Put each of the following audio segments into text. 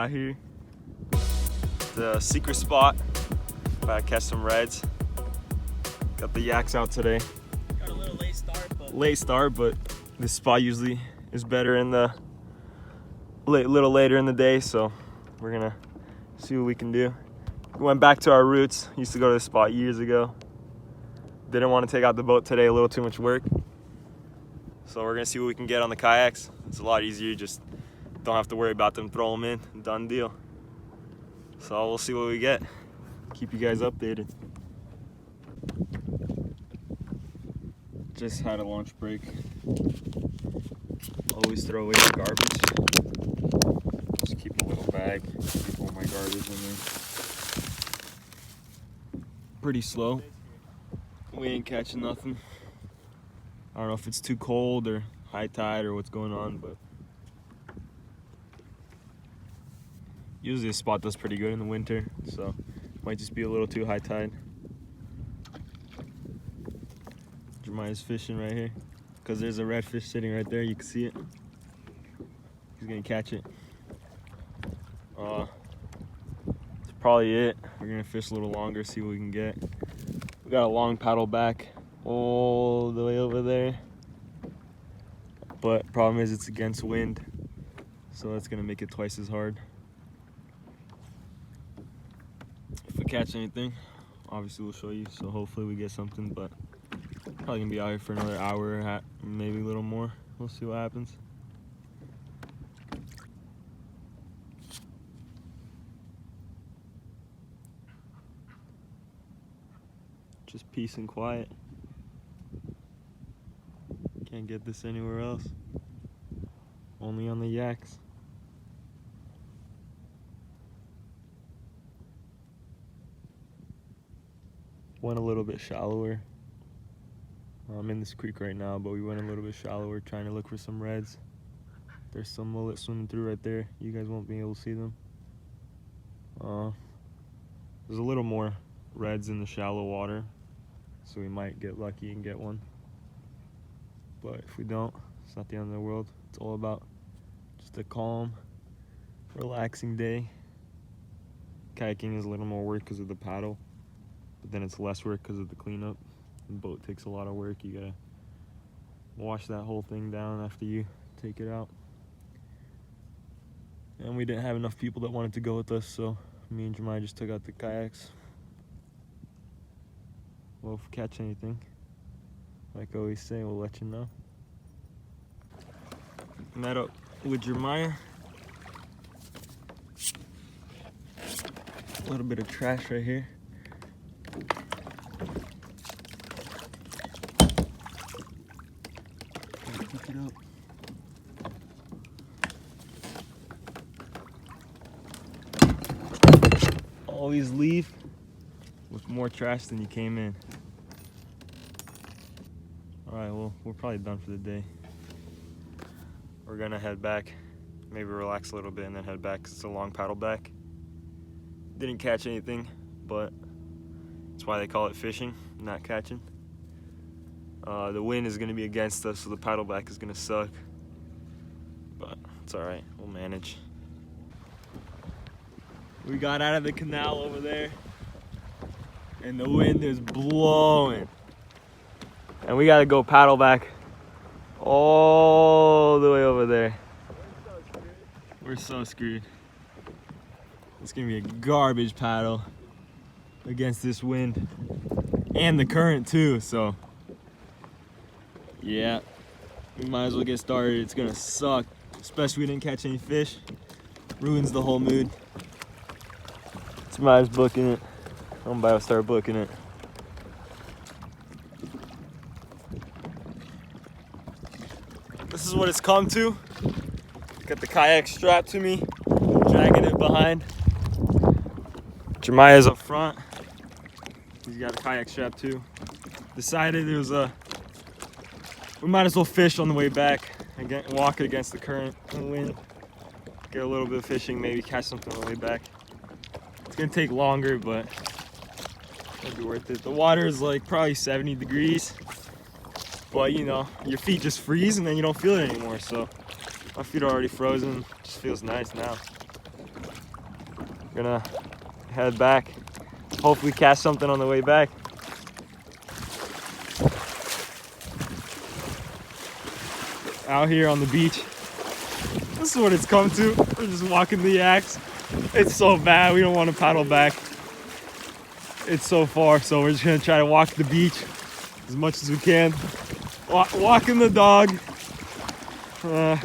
out here. The secret spot. About to catch some reds. Got the yaks out today. Got a little late start, but this spot usually is better in the little later in the day, so we're gonna see what we can do. We went back to our roots. Used to go to this spot years ago. Didn't want to take out the boat today, a little too much work. So we're gonna see what we can get on the kayaks. It's a lot easier, just don't have to worry about them, throw them in, done deal. So we'll see what we get. Keep you guys updated. Just had a lunch break. Always throw away the garbage. Just keep a little bag, keep all my garbage in there. Pretty slow. We ain't catching nothing. I don't know if it's too cold or high tide or what's going on, but usually this spot does pretty good in the winter, so might just be a little too high tide. Jeremiah's fishing right here because there's a redfish sitting right there. You can see it. He's gonna catch it. That's probably it. We're gonna fish a little longer, see what we can get. We got a long paddle back all the way over there, but problem is it's against wind, so that's gonna make it twice as hard. If we catch anything, obviously we'll show you, so hopefully we get something, but probably gonna be out here for another hour, maybe a little more. We'll see what happens. Just peace and quiet. Can't get this anywhere else. Only on the yaks. Went a little bit shallower. I'm in this creek right now, but we went a little bit shallower trying to look for some reds. There's some mullet swimming through right there. You guys won't be able to see them. There's a little more reds in the shallow water, so we might get lucky and get one. But if we don't, it's not the end of the world. It's all about just a calm, relaxing day. Kayaking is a little more work because of the paddle, but then it's less work because of the cleanup. The boat takes a lot of work. You gotta wash that whole thing down after you take it out. And we didn't have enough people that wanted to go with us, so me and Jeremiah just took out the kayaks. Well, if we catch anything, like I always say, we'll let you know. Met up with Jeremiah. A little bit of trash right here. Pick it up. Always leave with more trash than you came in. Alright, well, we're probably done for the day. We're gonna head back, maybe relax a little bit and then head back 'cause it's a long paddle back. Didn't catch anything, but that's why they call it fishing, not catching. The wind is gonna be against us, so the paddle back is gonna suck. But it's alright, we'll manage. We got out of the canal over there, and the wind is blowing. And we gotta go paddle back all the way over there. We're so screwed. It's gonna be a garbage paddle against this wind and the current too, so yeah, we might as well get started. It's gonna suck, especially we didn't catch any fish. Ruins the whole mood. Somebody's booking it. Somebody will start booking it. This is what it's come to. Got the kayak strapped to me, dragging it behind. Jeremiah's up front. He's got a kayak strapped too. Decided we might as well fish on the way back and walk it against the current and wind. Get a little bit of fishing, maybe catch something on the way back. It's gonna take longer, but it'll be worth it. The water is like probably 70 degrees, but you know, your feet just freeze and then you don't feel it anymore. So my feet are already frozen. Just feels nice now. We're gonna head back. Hopefully catch something on the way back. Out here on the beach. This is what it's come to. We're just walking the yaks. It's so bad, we don't want to paddle back. It's so far, so we're just gonna try to walk the beach as much as we can. Walking the dog. It'd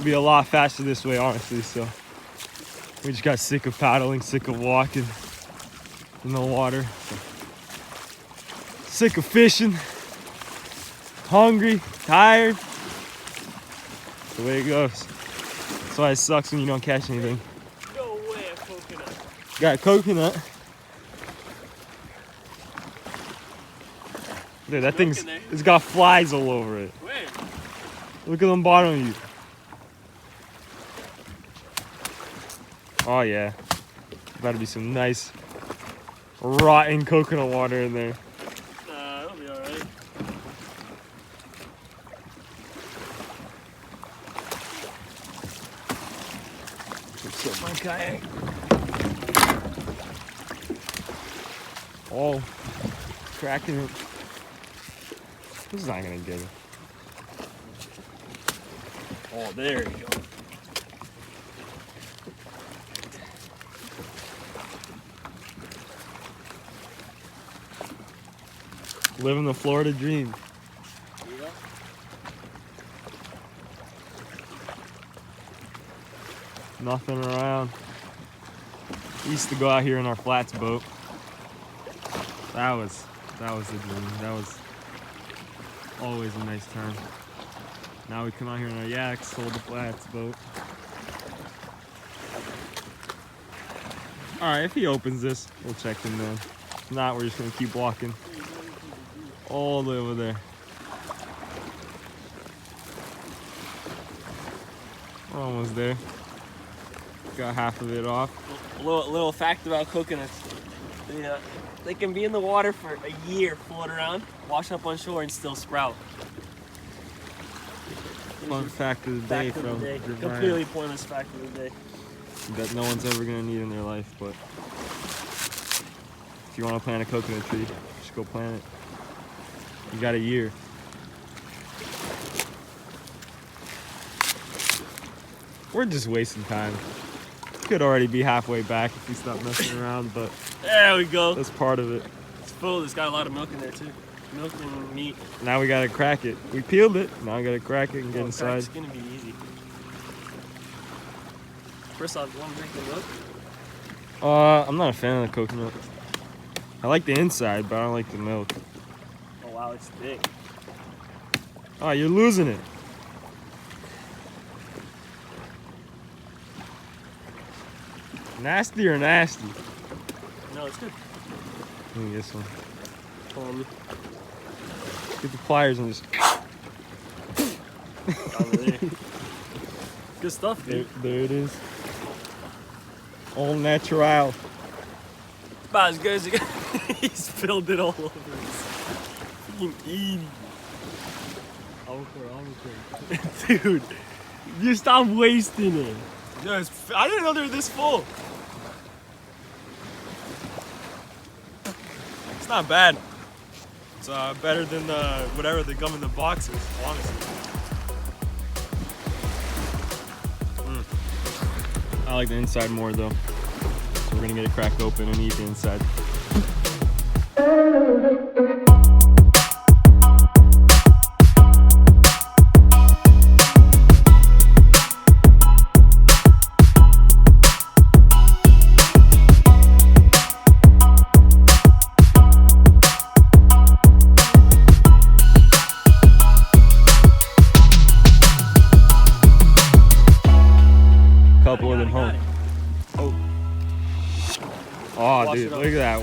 be a lot faster this way, honestly, so. We just got sick of paddling, sick of walking in the water. Sick of fishing. Hungry, tired. That's the way it goes. That's why it sucks when you don't catch anything. No way, a coconut. Got a coconut. Dude, that thing's, it's got flies all over it. Where? Look at them bottom of you. Oh yeah. Better be some nice rotten coconut water in there. It'll be alright. Fix up my kayak. Oh, cracking it. This is not gonna get it. Oh, there you go. Living the Florida dream. Yeah. Nothing around. We used to go out here in our flats boat. That was the dream. That was always a nice time. Now we come out here in our yaks, hold the flats boat. Alright, if he opens this, we'll check him then. If not, we're just gonna keep walking. All the way over there. We're almost there. Got half of it off. A little fact about coconuts. They can be in the water for a year, float around, wash up on shore, and still sprout. Fun fact of the day Fact of the day. from Completely pointless fact of the day. that no one's ever gonna need in their life, but if you want to plant a coconut tree, just go plant it. You got a year. We're just wasting time. Could already be halfway back if we stop messing around, but There we go. that's part of it. It's full. It's got a lot of milk in there too. Milk and meat. Now we gotta crack it. We peeled it. Now we gotta crack it and get inside. It's gonna be easy. First off, you want to drink the milk? I'm not a fan of the coconut. I like the inside, but I don't like the milk. Oh wow, it's thick. Oh, you're losing it. Nasty or nasty? No, it's good. Let me get some. Um, Get the pliers and just. over there. Good stuff, dude. There it is. All natural. About as good as it He spilled it all over his freaking eating. Dude, you stop wasting it. Yeah, I didn't know they were this full. It's not bad. It's better than whatever they come in the boxes, honestly. I like the inside more though. So we're gonna get it cracked open and eat the inside. Couple of them home. Oh, Wash dude, it up. look at that.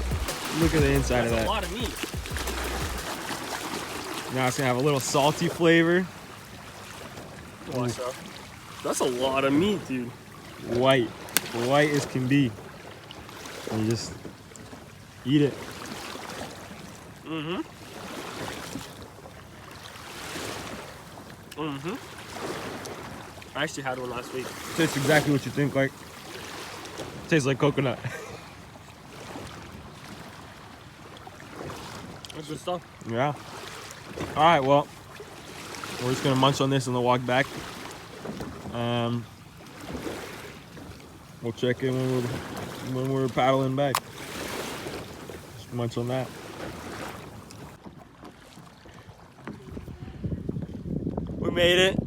Look at the inside That's of a that. lot of meat. Now it's gonna have a little salty flavor. Wash up. That's a lot of meat, dude. White. White as can be. And you just eat it. Mm-hmm. I actually had one last week. Tastes exactly what you think like. tastes like coconut. That's good stuff. Yeah. All right, well, we're just gonna munch on this on the walk back. We'll check in when we're paddling back. Just munch on that. We made it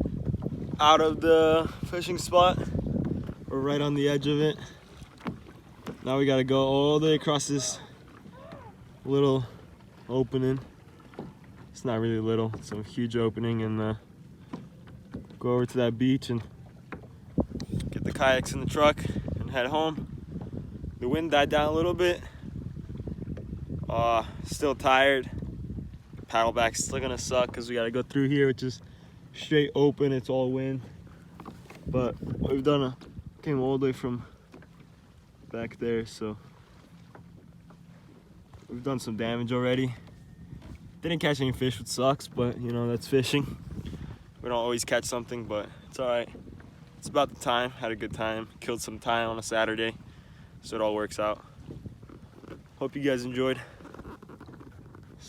out of the fishing spot. We're right on the edge of it. Now we gotta go all the way across this little opening. It's not really little, it's a huge opening, and go over to that beach and get the kayaks in the truck and head home. The wind died down a little bit. Still tired. Paddleback's still gonna suck because we gotta go through here, which is straight open, it's all wind. But we've came all the way from back there, so we've done some damage already. Didn't catch any fish, which sucks, but you know, that's fishing. We don't always catch something, but it's all right. It's about the time. Had a good time. Killed some time on a Saturday, so it all works out. Hope you guys enjoyed.